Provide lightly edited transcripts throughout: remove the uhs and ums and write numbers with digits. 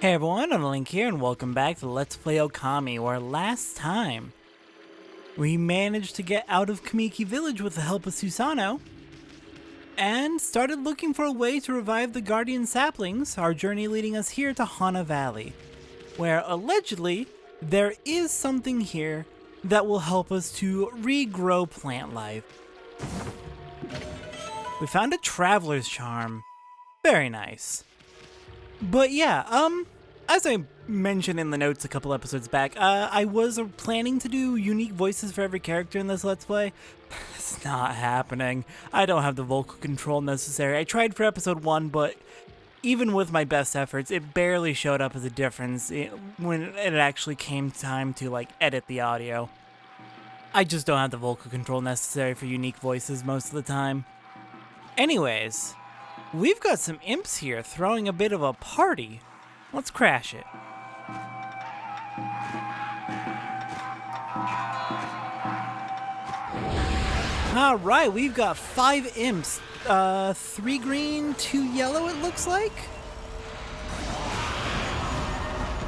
Hey everyone, OniLink here, and welcome back to Let's Play Okami, where last time we managed to get out of Kamiki Village with the help of Susano, and started looking for a way to revive the Guardian Saplings, our journey leading us here to Hana Valley, where allegedly there is something here that will help us to regrow plant life. We found a Traveler's Charm. Very nice. But yeah, as I mentioned in the notes a couple episodes back, I was planning to do unique voices for every character in this Let's Play. It's not happening. I don't have the vocal control necessary. I tried for episode 1, but even with my best efforts, it barely showed up as a difference when it actually came time to, edit the audio. I just don't have the vocal control necessary for unique voices most of the time. Anyways, we've got some imps here throwing a bit of a party. Let's crash it. Alright, we've got 5 imps. 3 green, 2 yellow it looks like.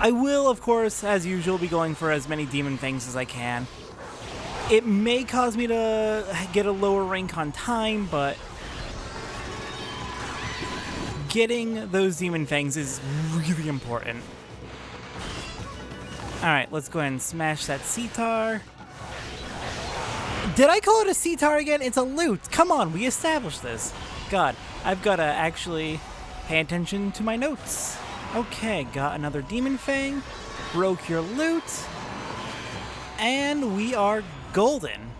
I will, of course, as usual, be going for as many demon things as I can. It may cause me to get a lower rank on time, but getting those demon fangs is really important. Alright, let's go ahead and smash that Sitar. Did I call it a Sitar again? It's a loot. Come on, we established this. God, I've got to actually pay attention to my notes. Okay, got another demon fang. Broke your loot. And we are golden.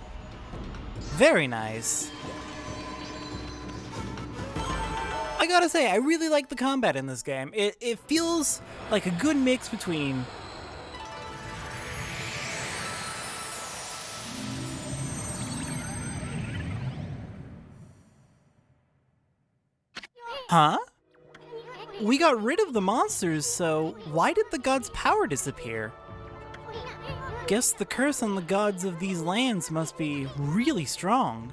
Very nice. I gotta say, I really like the combat in this game. It feels like a good mix between Huh? We got rid of the monsters, so why did the gods' power disappear? Guess the curse on the gods of these lands must be really strong.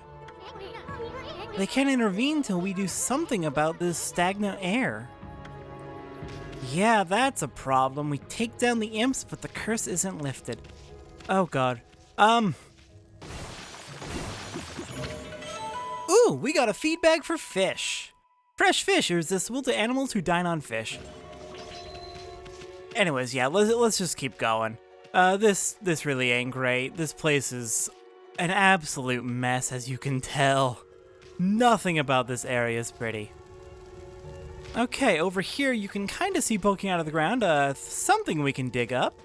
They can't intervene till we do something about this stagnant air. Yeah, that's a problem. We take down the imps, but the curse isn't lifted. Oh god. Ooh, we got a feedback for fish. Fresh fish are irresistible to animals who dine on fish. Anyways, yeah, let's just keep going. This really ain't great. This place is an absolute mess, as you can tell. Nothing about this area is pretty. Okay, over here you can kind of see poking out of the ground, something we can dig up.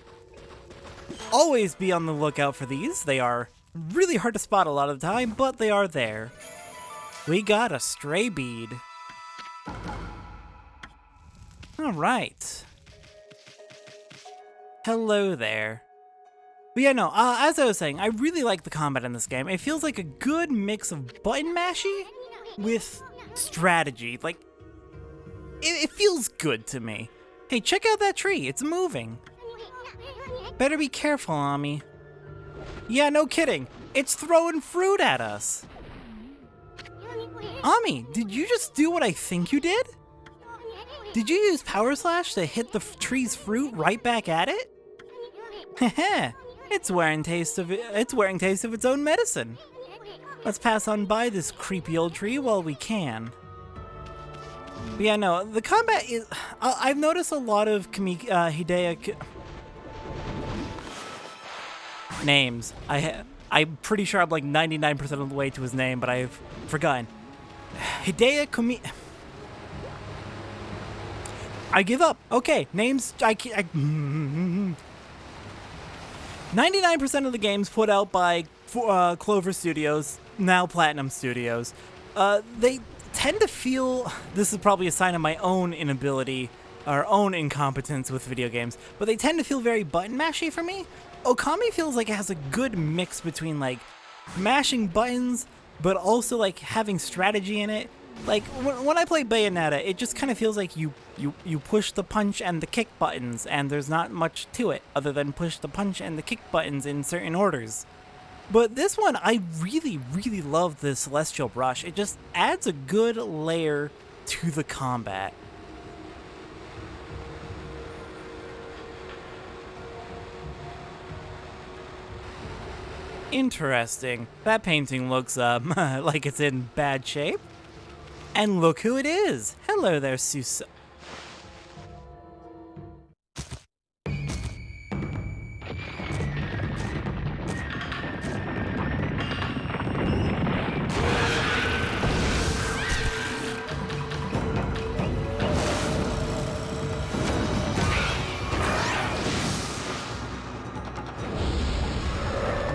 Always be on the lookout for these. They are really hard to spot a lot of the time, but they are there. We got a stray bead. Alright. Hello there. But yeah, no, as I was saying, I really like the combat in this game. It feels like a good mix of button mashy with strategy. Like, it feels good to me. Hey, check out that tree. It's moving. Better be careful, Ami. Yeah, no kidding. It's throwing fruit at us. Ami, did you just do what I think you did? Did you use Power Slash to hit the tree's fruit right back at it? Heh. It's wearing taste of its own medicine. Let's pass on by this creepy old tree while we can. But yeah, no, the combat is. I've noticed a lot of Hideo names. I'm pretty sure I'm like 99% of the way to his name, but I've forgotten. Hideo Kami. I give up. Okay, names. 99% of the games put out by Clover Studios, now Platinum Studios, they tend to feel, this is probably a sign of my own inability, or own incompetence with video games, but they tend to feel very button mashy for me. Okami feels like it has a good mix between mashing buttons, but also having strategy in it. Like, when I play Bayonetta, it just kind of feels like you push the punch and the kick buttons, and there's not much to it other than push the punch and the kick buttons in certain orders. But this one, I really, really love the Celestial Brush. It just adds a good layer to the combat. Interesting. That painting looks, like it's in bad shape. And look who it is! Hello there, Susa.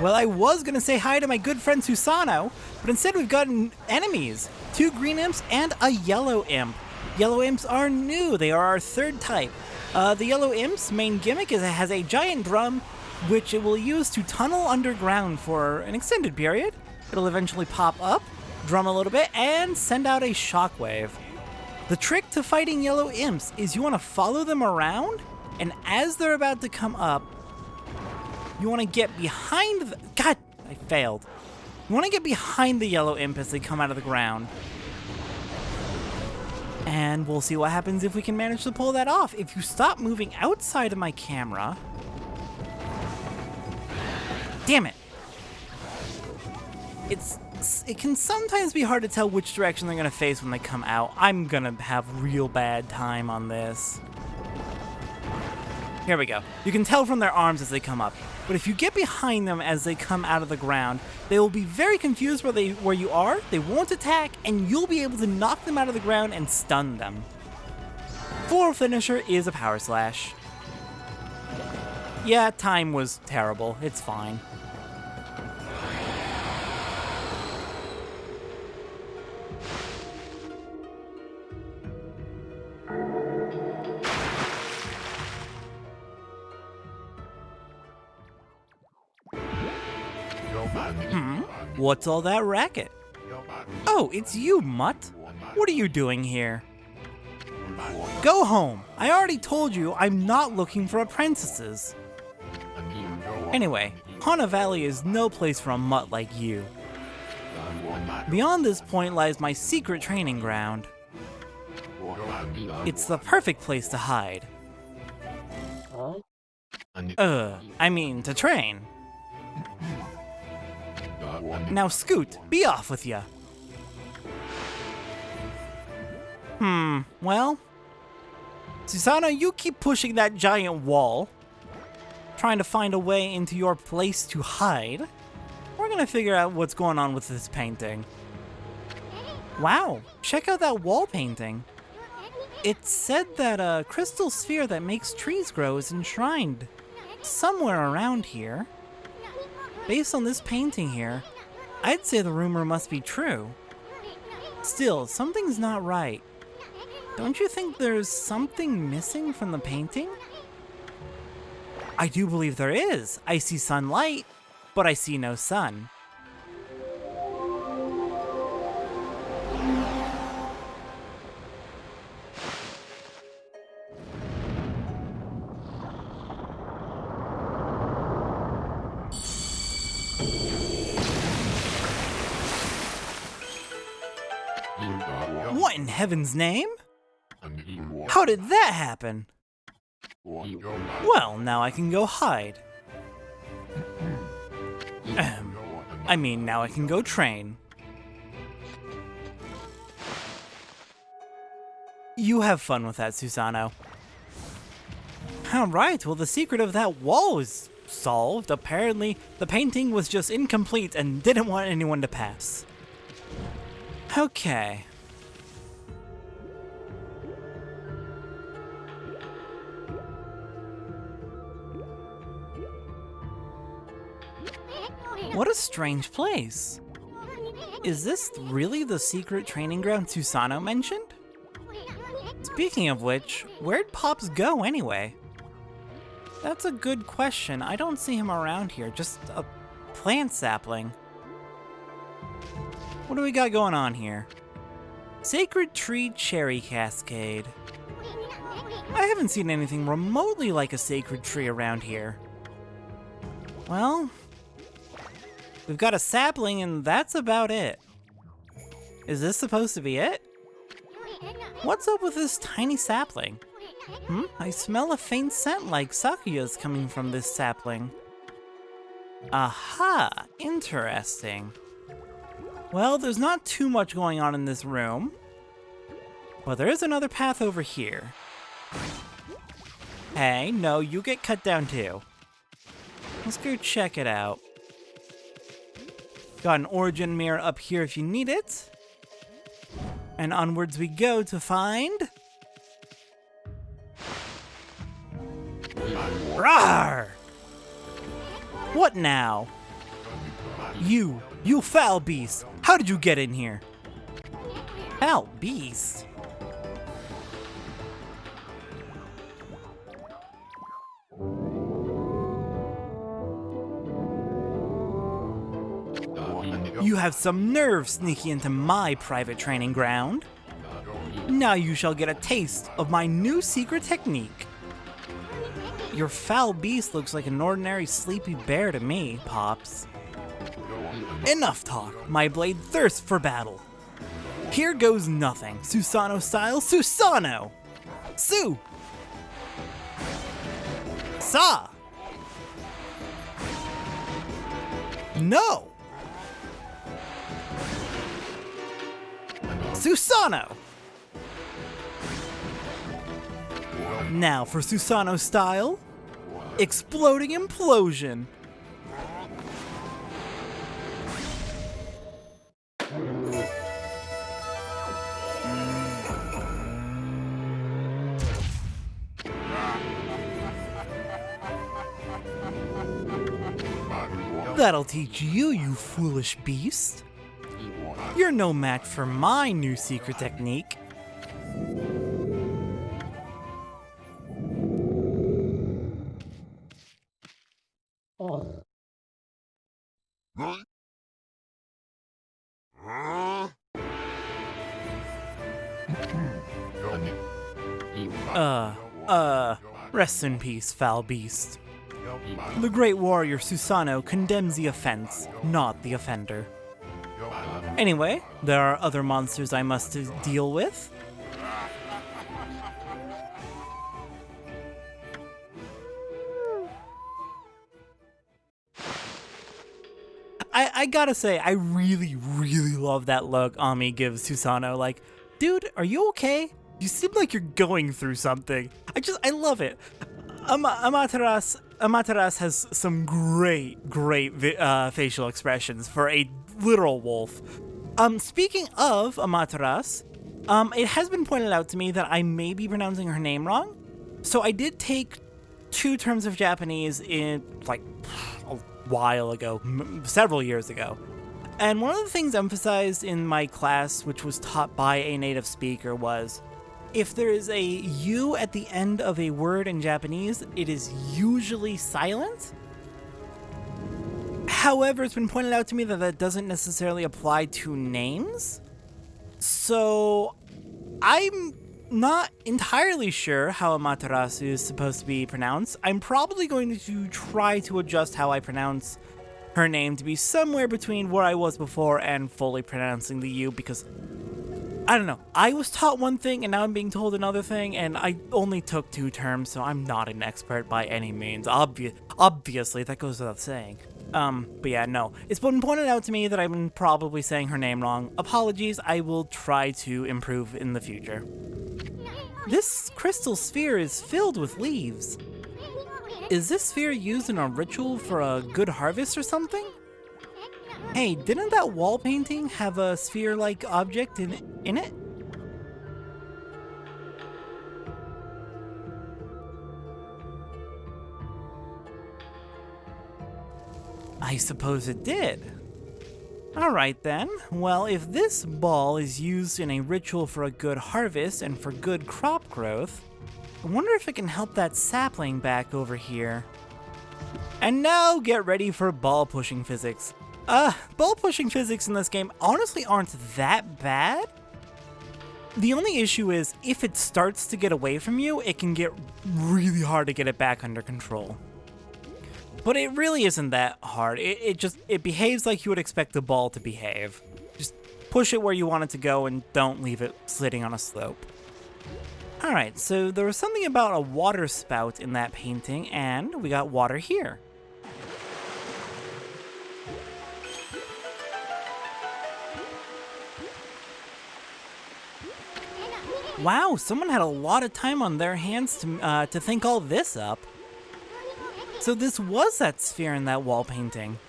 Well, I was gonna say hi to my good friend Susano, but instead we've gotten enemies. 2 green imps and a yellow imp. Yellow imps are new, they are our 3rd type. The yellow imp's main gimmick is it has a giant drum, which it will use to tunnel underground for an extended period. It'll eventually pop up, drum a little bit, and send out a shockwave. The trick to fighting yellow imps is you wanna follow them around, and as they're about to come up, you want to get behind the... God, I failed. You want to get behind the yellow imp as they come out of the ground. And we'll see what happens if we can manage to pull that off. If you stop moving outside of my camera... Damn it. It can sometimes be hard to tell which direction they're going to face when they come out. I'm going to have real bad time on this. Here we go. You can tell from their arms as they come up. But if you get behind them as they come out of the ground, they will be very confused where you are, they won't attack, and you'll be able to knock them out of the ground and stun them. Full finisher is a power slash. Yeah, time was terrible. It's fine. What's all that racket? Oh, it's you, Mutt. What are you doing here? Go home. I already told you I'm not looking for apprentices. Anyway, Hana Valley is no place for a mutt like you. Beyond this point lies my secret training ground. It's the perfect place to hide. I mean, to train. Now Scoot, be off with ya. Well... Susanna, you keep pushing that giant wall, trying to find a way into your place to hide. We're gonna figure out what's going on with this painting. Wow, check out that wall painting. It said that a crystal sphere that makes trees grow is enshrined somewhere around here. Based on this painting here, I'd say the rumor must be true. Still, something's not right. Don't you think there's something missing from the painting? I do believe there is. I see sunlight, but I see no sun. What in heaven's name? How did that happen? Well, now I can go hide. I mean, now I can go train. You have fun with that, Susano. Alright, well the secret of that wall is solved. Apparently, the painting was just incomplete and didn't want anyone to pass. Okay. What a strange place. Is this really the secret training ground Susano mentioned? Speaking of which, where'd Pops go anyway? That's a good question. I don't see him around here, just a plant sapling. What do we got going on here? Sacred Tree Cherry Cascade. I haven't seen anything remotely like a sacred tree around here. Well, we've got a sapling and that's about it. Is this supposed to be it? What's up with this tiny sapling? I smell a faint scent like Sakuya's coming from this sapling. Aha, interesting. Well, there's not too much going on in this room, but there is another path over here. Hey, no, you get cut down too. Let's go check it out. Got an origin mirror up here if you need it. And onwards we go to find... Rawr! What now? You foul beast! How did you get in here? Foul beast? You have some nerve sneaking into my private training ground. Now you shall get a taste of my new secret technique. Your foul beast looks like an ordinary sleepy bear to me, Pops. Enough talk, my blade thirsts for battle. Here goes nothing. Susano style, Susano! Su! Sa! No! Susano! Now for Susano style, exploding implosion. That'll teach you, you foolish beast. You're no match for my new secret technique. Rest in peace, foul beast. The great warrior Susano condemns the offense, not the offender. Anyway, there are other monsters I must deal with. I gotta say, I really love that look Ami gives Susano. Like, dude, are you okay? You seem like you're going through something. I love it. Amaterasu has some great facial expressions for a literal wolf. Speaking of Amaterasu, it has been pointed out to me that I may be pronouncing her name wrong. So I did take 2 terms of Japanese in, like, a while ago, several years ago. And one of the things emphasized in my class, which was taught by a native speaker, was if there is a U at the end of a word in Japanese, it is usually silent. However, it's been pointed out to me that that doesn't necessarily apply to names. So I'm not entirely sure how Amaterasu is supposed to be pronounced. I'm probably going to try to adjust how I pronounce her name to be somewhere between where I was before and fully pronouncing the U, because I don't know. I was taught one thing and now I'm being told another thing, and I only took 2 terms, so I'm not an expert by any means. Obviously, that goes without saying. But yeah, no. It's been pointed out to me that I'm probably saying her name wrong. Apologies, I will try to improve in the future. This crystal sphere is filled with leaves. Is this sphere used in a ritual for a good harvest or something? Hey, didn't that wall painting have a sphere-like object in it? I suppose it did. Alright then, well, if this ball is used in a ritual for a good harvest and for good crop growth, I wonder if it can help that sapling back over here. And now get ready for ball pushing physics. Ball pushing physics in this game honestly aren't that bad. The only issue is if it starts to get away from you, it can get really hard to get it back under control. But it really isn't that hard. It behaves like you would expect a ball to behave. Just push it where you want it to go and don't leave it sitting on a slope. Alright, so there was something about a water spout in that painting, and we got water here. Wow, someone had a lot of time on their hands to think all this up. So this was that sphere in that wall painting.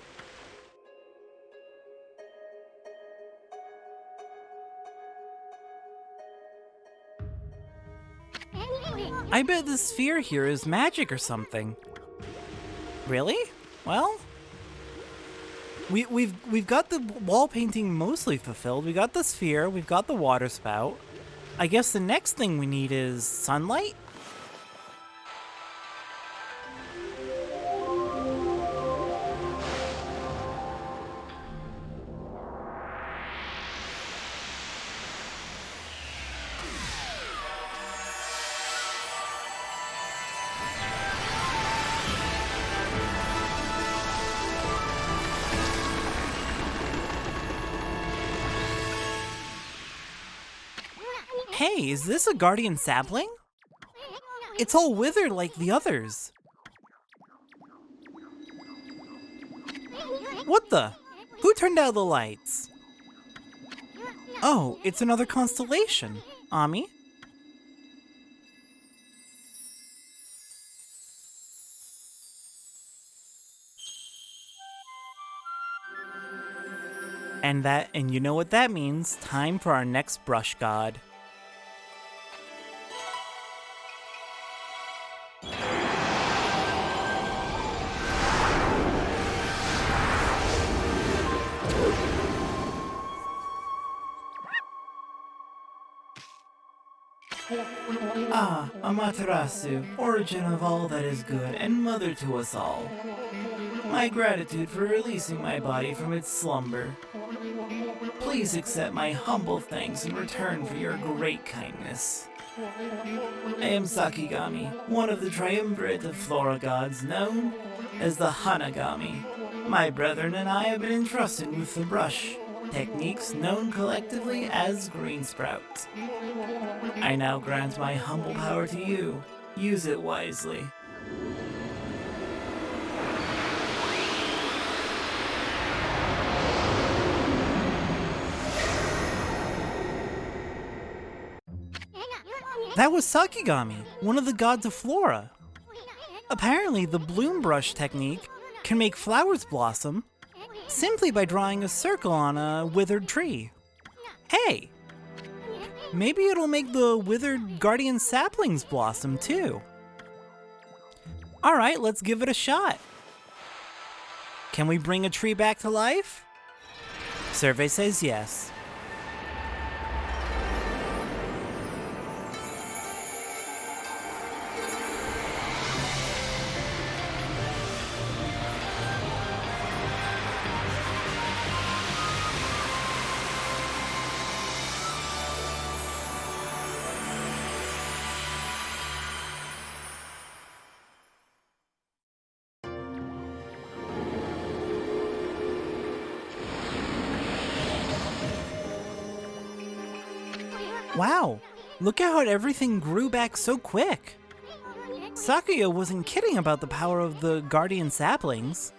I bet the sphere here is magic or something. Really? Well, we've got the wall painting mostly fulfilled. We got the sphere, we've got the water spout. I guess the next thing we need is sunlight? Hey, is this a guardian sapling? It's all withered like the others. What the? Who turned out the lights? Oh, it's another constellation. Ami? And you know what that means. Time for our next brush god. Ah, Amaterasu, origin of all that is good and mother to us all. My gratitude for releasing my body from its slumber. Please accept my humble thanks in return for your great kindness. I am Sakigami, one of the triumvirate of flora gods known as the Hanagami. My brethren and I have been entrusted with the brush techniques known collectively as green sprouts. I now grant my humble power to you. Use it wisely. That was Sakigami, one of the gods of flora. Apparently, the bloom brush technique can make flowers blossom simply by drawing a circle on a withered tree. Hey! Maybe it'll make the withered guardian saplings blossom too. Alright, let's give it a shot. Can we bring a tree back to life? Survey says yes. Wow, look at how everything grew back so quick. Sakuya wasn't kidding about the power of the guardian saplings.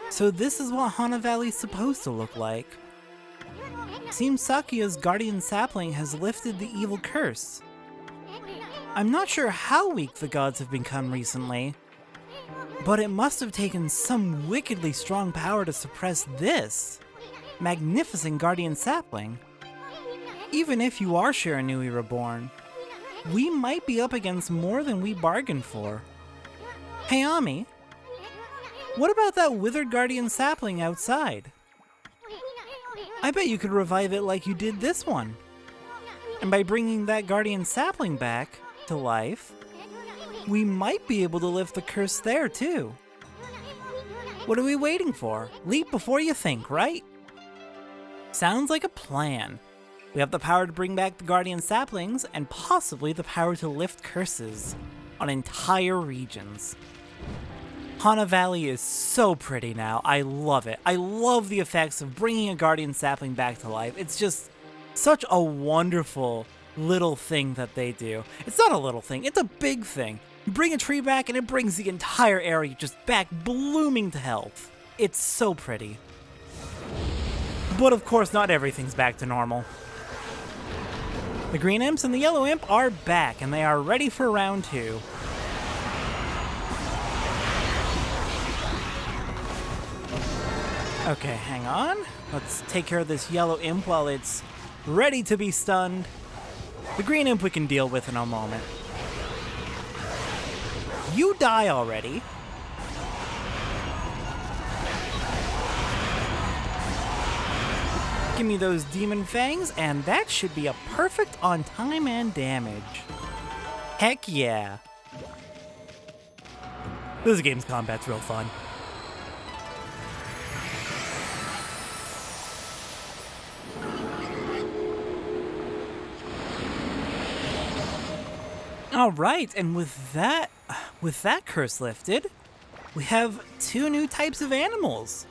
So this is what Hana Valley's supposed to look like. Seems Sakuya's guardian sapling has lifted the evil curse. I'm not sure how weak the gods have become recently, but it must have taken some wickedly strong power to suppress this magnificent guardian sapling. Even if you are Shiranui Reborn, we might be up against more than we bargained for. Hey Ami, what about that withered guardian sapling outside? I bet you could revive it like you did this one. And by bringing that guardian sapling back to life, we might be able to lift the curse there too. What are we waiting for? Leap before you think, right? Sounds like a plan. We have the power to bring back the guardian saplings and possibly the power to lift curses on entire regions. Hana Valley is so pretty now. I love it. I love the effects of bringing a guardian sapling back to life. It's just such a wonderful little thing that they do. It's not a little thing, it's a big thing. You bring a tree back and it brings the entire area just back blooming to health. It's so pretty. But of course, not everything's back to normal. The green imps and the yellow imp are back, and they are ready for round 2. Okay, hang on. Let's take care of this yellow imp while it's ready to be stunned. The green imp we can deal with in a moment. You die already. Give me those demon fangs, and that should be a perfect on time and damage. Heck yeah. This game's combat's real fun. All right, and with that curse lifted, we have 2 new types of animals,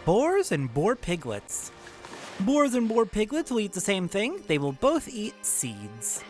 boars and boar piglets. Boars and boar piglets will eat the same thing. They will both eat seeds.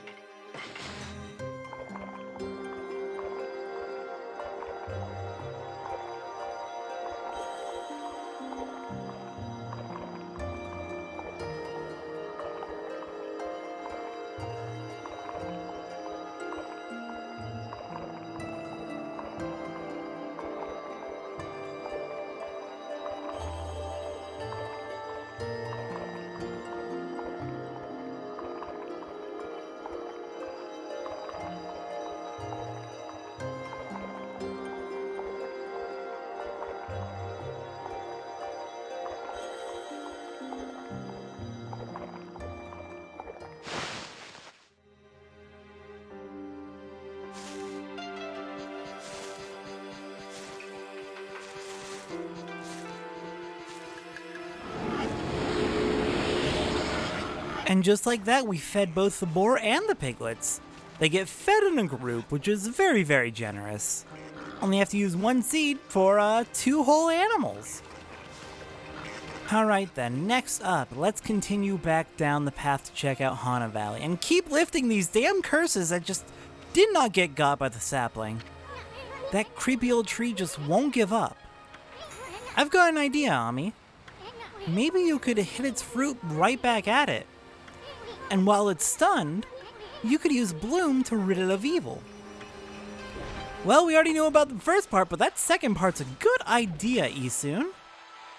And just like that, we fed both the boar and the piglets. They get fed in a group, which is very, very generous. Only have to use 1 seed for 2 whole animals. Alright then, next up, let's continue back down the path to check out Hana Valley and keep lifting these damn curses that just did not get got by the sapling. That creepy old tree just won't give up. I've got an idea, Ami. Maybe you could hit its fruit right back at it. And while it's stunned, you could use Bloom to rid it of evil. Well, we already know about the first part, but that second part's a good idea, Isun.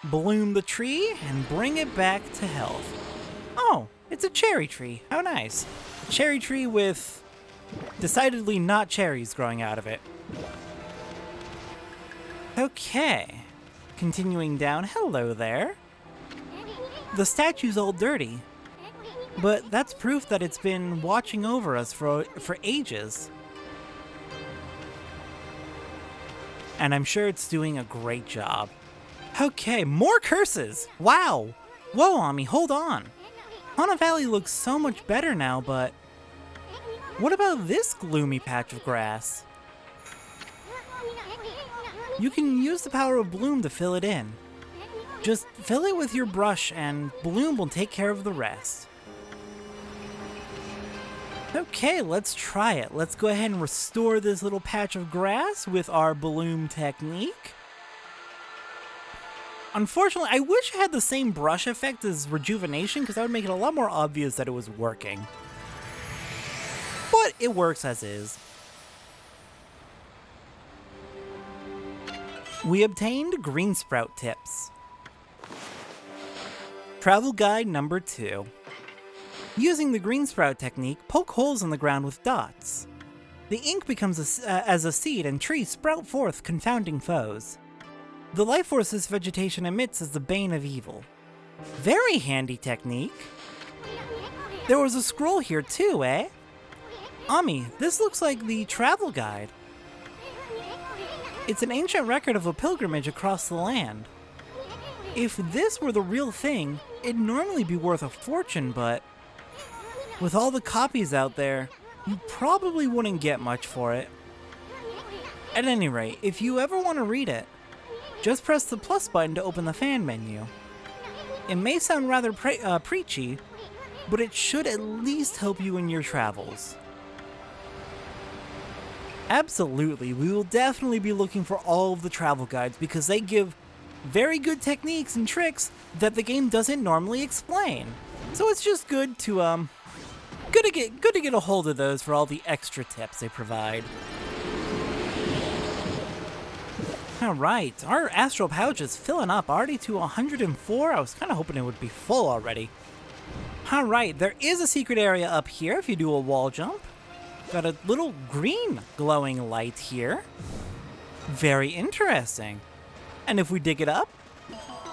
Bloom the tree and bring it back to health. Oh, it's a cherry tree. How nice. A cherry tree with decidedly not cherries growing out of it. Okay. Continuing down, hello there. The statue's all dirty. But that's proof that it's been watching over us for ages. And I'm sure it's doing a great job. Okay, more curses! Wow! Whoa, Ami, hold on. Hana Valley looks so much better now, but what about this gloomy patch of grass? You can use the power of Bloom to fill it in. Just fill it with your brush and Bloom will take care of the rest. Okay, let's try it. Let's go ahead and restore this little patch of grass with our Bloom technique. Unfortunately, I wish I had the same brush effect as Rejuvenation, because that would make it a lot more obvious that it was working. But it works as is. We obtained Green Sprout tips. Travel Guide number 2. Using the green sprout technique, poke holes in the ground with dots. The ink becomes as a seed and trees sprout forth, confounding foes. The life force this vegetation emits is the bane of evil. Very handy technique. There was a scroll here too, eh? Ami, this looks like the travel guide. It's an ancient record of a pilgrimage across the land. If this were the real thing, it'd normally be worth a fortune, but with all the copies out there, you probably wouldn't get much for it. At any rate, if you ever want to read it, just press the plus button to open the fan menu. It may sound rather preachy, but it should at least help you in your travels. Absolutely, we will definitely be looking for all of the travel guides because they give very good techniques and tricks that the game doesn't normally explain. So it's just good to Good to get a hold of those for all the extra tips they provide. Alright, our astral pouch is filling up already to 104. I was kind of hoping it would be full already. Alright, there is a secret area up here if you do a wall jump. Got a little green glowing light here. Very interesting. And if we dig it up,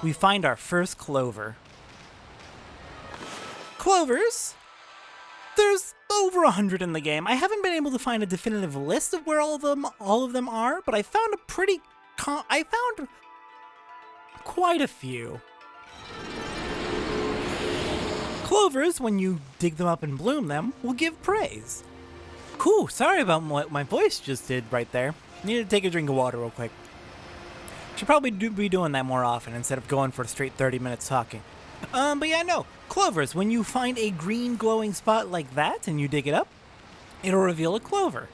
we find our first clover. Clovers? There's over 100 in the game. I haven't been able to find a definitive list of where all of them are, but I found I found quite a few. Clovers, when you dig them up and bloom them, will give praise. Cool, sorry about what my voice just did right there. Need to take a drink of water real quick. Should probably be doing that more often instead of going for a straight 30 minutes talking. But yeah, no. Clovers, when you find a green glowing spot like that and you dig it up, it'll reveal a clover.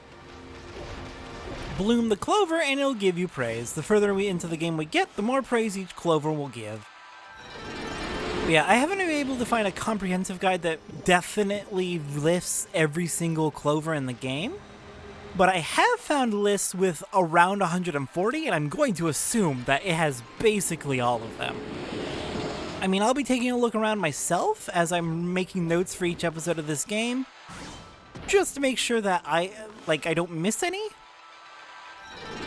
Bloom the clover and it'll give you praise. The further into the game we get, the more praise each clover will give. But yeah, I haven't been able to find a comprehensive guide that definitely lists every single clover in the game. But I have found lists with around 140, and I'm going to assume that it has basically all of them. I mean, I'll be taking a look around myself as I'm making notes for each episode of this game, just to make sure that I don't miss any.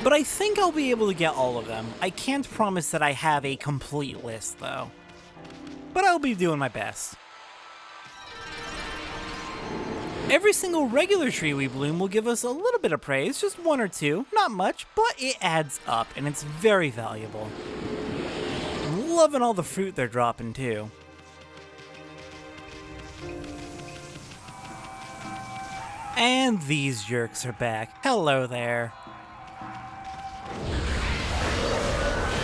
But I think I'll be able to get all of them. I can't promise that I have a complete list, though. But I'll be doing my best. Every single regular tree we bloom will give us a little bit of praise, just one or two, not much, but it adds up, and it's very valuable. I'm loving all the fruit they're dropping, too. And these jerks are back. Hello there.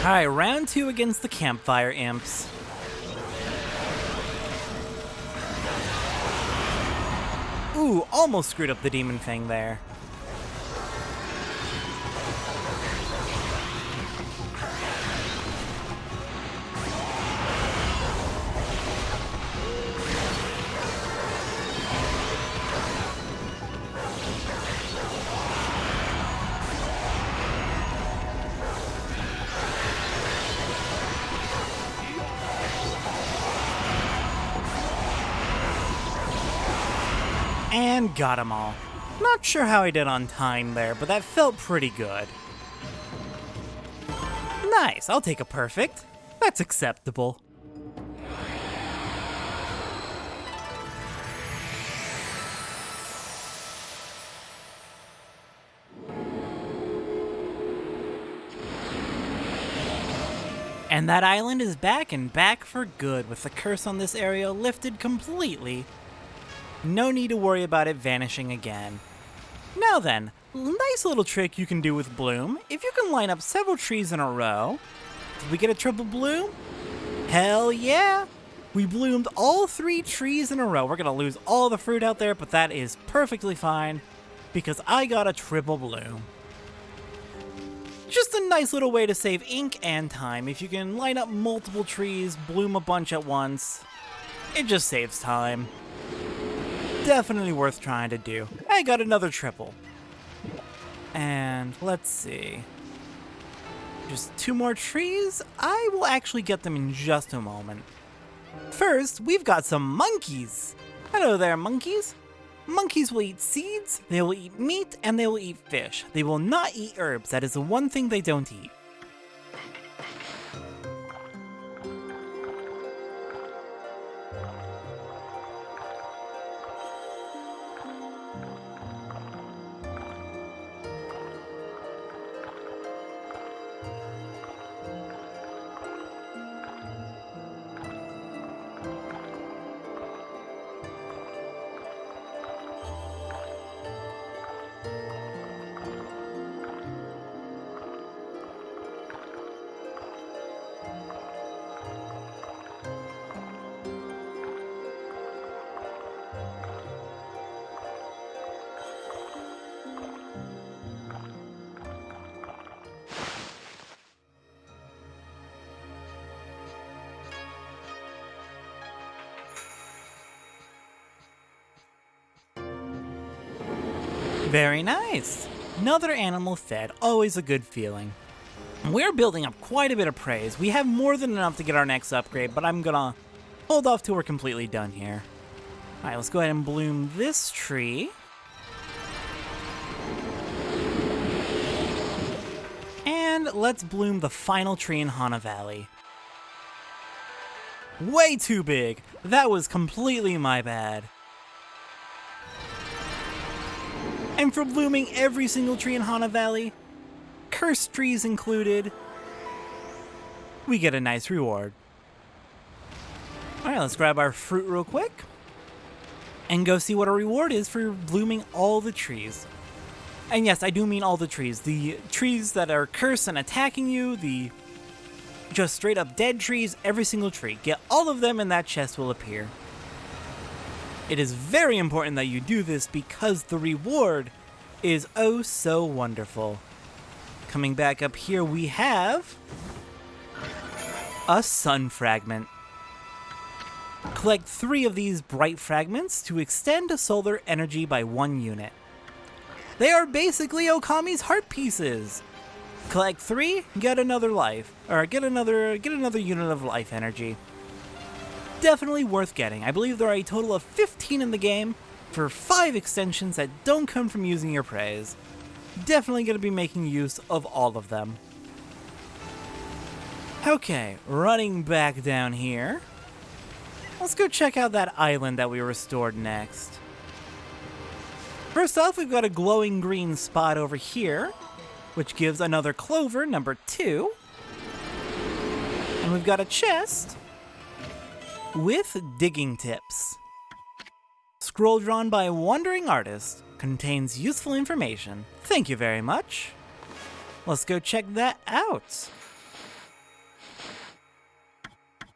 Alright, round 2 against the campfire imps. Ooh, almost screwed up the demon thing there. And got them all. Not sure how I did on time there, but that felt pretty good. Nice, I'll take a perfect. That's acceptable. And that island is back and back for good, with the curse on this area lifted completely. No need to worry about it vanishing again. Now then, nice little trick you can do with bloom. If you can line up several trees in a row. Did we get a triple bloom? Hell yeah! We bloomed all 3 trees in a row. We're gonna lose all the fruit out there, but that is perfectly fine because I got a triple bloom. Just a nice little way to save ink and time. If you can line up multiple trees, bloom a bunch at once, it just saves time. Definitely worth trying to do. I got another triple. And let's see. Just 2 more trees. I will actually get them in just a moment. First, we've got some monkeys. Hello there, monkeys. Monkeys will eat seeds, they will eat meat, and they will eat fish. They will not eat herbs. That is the one thing they don't eat. Very nice. Another animal fed, always a good feeling. We're building up quite a bit of praise. We have more than enough to get our next upgrade, but I'm gonna hold off till we're completely done here. Alright, let's go ahead and bloom this tree. And let's bloom the final tree in Hana Valley. Way too big! That was completely my bad. And for blooming every single tree in Hana Valley, cursed trees included, we get a nice reward. Alright, let's grab our fruit real quick and go see what our reward is for blooming all the trees. And yes, I do mean all the trees. The trees that are cursed and attacking you, the just straight up dead trees, every single tree. Get all of them and that chest will appear. It is very important that you do this because the reward is oh so wonderful. Coming back up here, we have a sun fragment. Collect 3 of these bright fragments to extend a solar energy by 1 unit. They are basically Okami's heart pieces. Collect 3, get another life, or get another unit of life energy. Definitely worth getting. I believe there are a total of 15 in the game for 5 extensions that don't come from using your praise. Definitely going to be making use of all of them. Okay, running back down here. Let's go check out that island that we restored next. First off, we've got a glowing green spot over here, which gives another clover, number 2. And we've got a chest with digging tips. Scroll drawn by a wandering artist. Contains useful information. Thank you very much. Let's go check that out.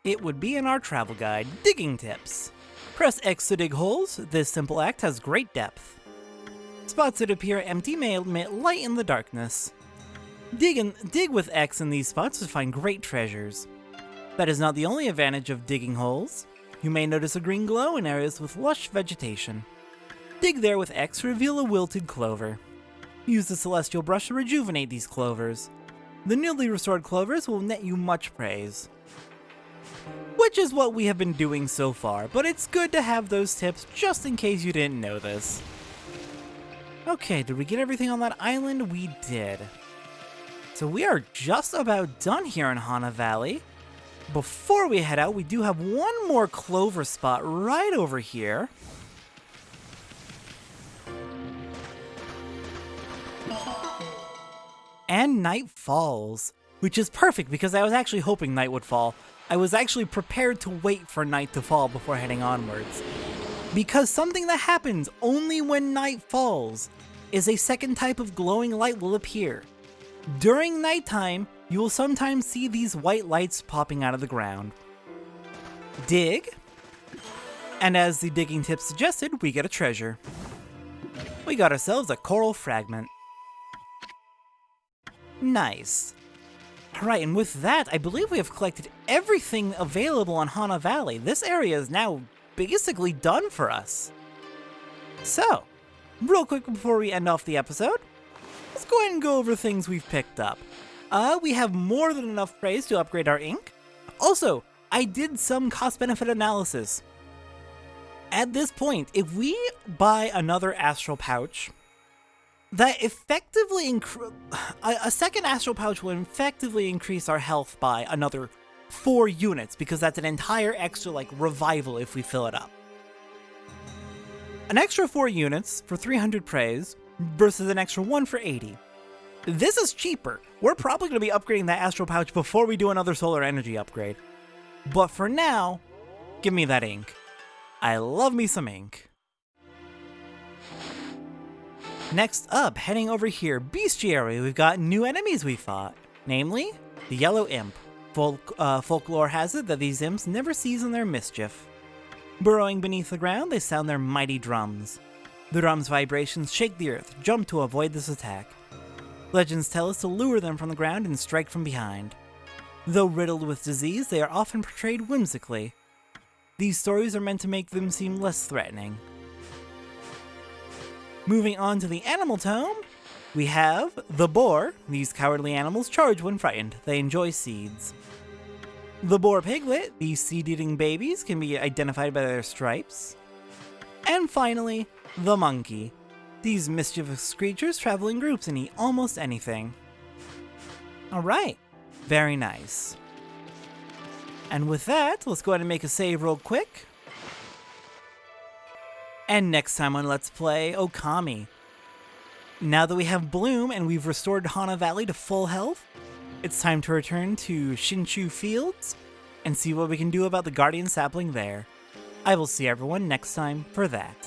It would be in our travel guide, Digging Tips. Press X to dig holes. This simple act has great depth. Spots that appear empty may emit light in the darkness. Dig with X in these spots to find great treasures. That is not the only advantage of digging holes. You may notice a green glow in areas with lush vegetation. Dig there with X to reveal a wilted clover. Use the celestial brush to rejuvenate these clovers. The newly restored clovers will net you much praise. Which is what we have been doing so far, but it's good to have those tips just in case you didn't know this. Okay, did we get everything on that island? We did. So we are just about done here in Hana Valley. Before we head out, we do have one more clover spot right over here. And night falls, which is perfect because I was actually hoping night would fall. I was actually prepared to wait for night to fall before heading onwards. Because something that happens only when night falls is a second type of glowing light will appear. During nighttime, you will sometimes see these white lights popping out of the ground. Dig, and as the digging tip suggested, we get a treasure. We got ourselves a coral fragment. Nice. Alright, and with that, I believe we have collected everything available on Hana Valley. This area is now basically done for us. So, real quick before we end off the episode, let's go ahead and go over things we've picked up. We have more than enough praise to upgrade our ink. Also, I did some cost-benefit analysis. At this point, if we buy another astral pouch, that effectively a second astral pouch will effectively increase our health by another 4 units, because that's an entire extra revival if we fill it up. An extra 4 units for 300 praise versus an extra 1 for 80. This is cheaper. We're probably going to be upgrading that astral pouch before we do another solar energy upgrade. But for now, give me that ink. I love me some ink. Next up, heading over here, Bestiary, we've got new enemies we fought. Namely, the Yellow Imp. Folklore has it that these imps never cease in their mischief. Burrowing beneath the ground, they sound their mighty drums. The drums' vibrations shake the earth. Jump to avoid this attack. Legends tell us to lure them from the ground and strike from behind. Though riddled with disease, they are often portrayed whimsically. These stories are meant to make them seem less threatening. Moving on to the animal tome, we have the boar. These cowardly animals charge when frightened. They enjoy seeds. The boar piglet. These seed-eating babies can be identified by their stripes. And finally, the monkey. These mischievous creatures travel in groups and eat almost anything. Alright, very nice. And with that, let's go ahead and make a save real quick. And next time on Let's Play Okami. Now that we have Bloom and we've restored Hana Valley to full health, it's time to return to Shinshu Fields and see what we can do about the Guardian Sapling there. I will see everyone next time for that.